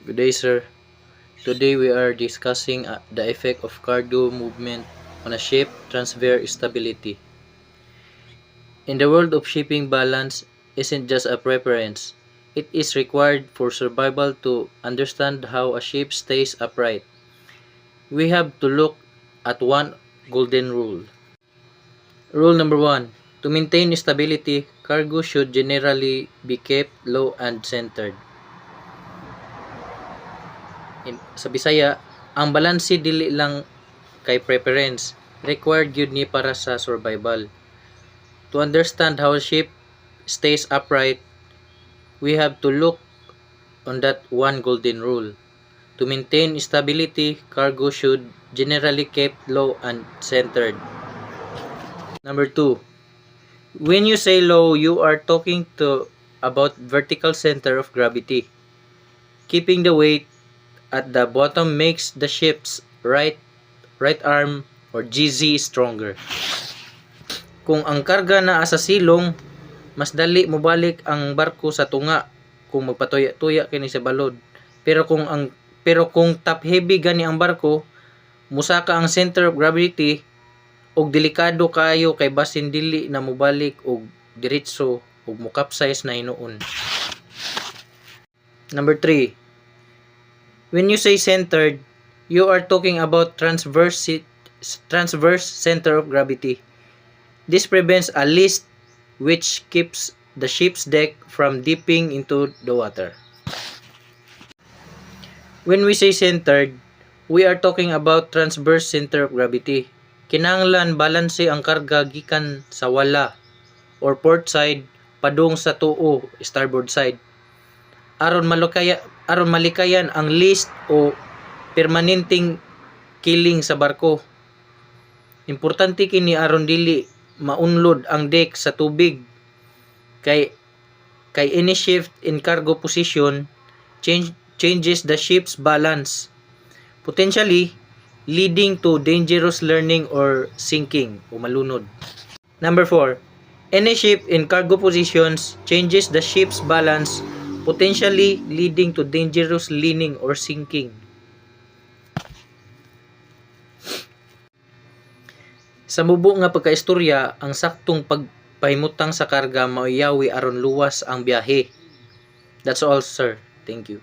Good day, sir. Today we are discussing the effect of cargo movement on a ship transfer stability. In the world of shipping, balance isn't just a preference. It is required for survival. To understand how a ship stays upright, we have to look at one golden rule. Rule number 1. To maintain stability, cargo should generally be kept low and centered. Sa Bisaya, ang balanse dili lang kay preference, required yun ni para sa survival. To understand how a ship stays upright, we have to look on that one golden rule. To maintain stability, cargo should generally kept low and centered. Number 2. When you say low, you are talking about vertical center of gravity. Keeping the weight at the bottom makes the ship's right arm or GZ stronger. Kung ang karga naa sa silong, mas dali mobalik ang barko sa tunga kung magpatuya-tuya kini sa balod. Pero kung top heavy gani ang barko, musaka ang center of gravity og delikado kayo kay basin dili na mobalik og diretso og mokapsize na hinuon. Number 3. When you say centered, you are talking about transverse center of gravity. This prevents a list which keeps the ship's deck from dipping into the water. When we say centered, we are talking about transverse center of gravity. Kinahanglan balanse ang karga gikan sa wala or port side padung sa tuo starboard side. Aron malikayan ang list o permanenteng kiling sa barko. Importante kini aron dili maunlod ang deck sa tubig. Kay any shift in cargo position changes the ship's balance, potentially leading to dangerous learning or sinking o malunod. Number 4. Any shift in cargo positions changes the ship's balance, potentially leading to dangerous leaning or sinking. Sa mubo nga pagkaistorya, ang saktong pagpahimutang sa karga mauyawi aron luwas ang biyahe. That's all, sir. Thank you.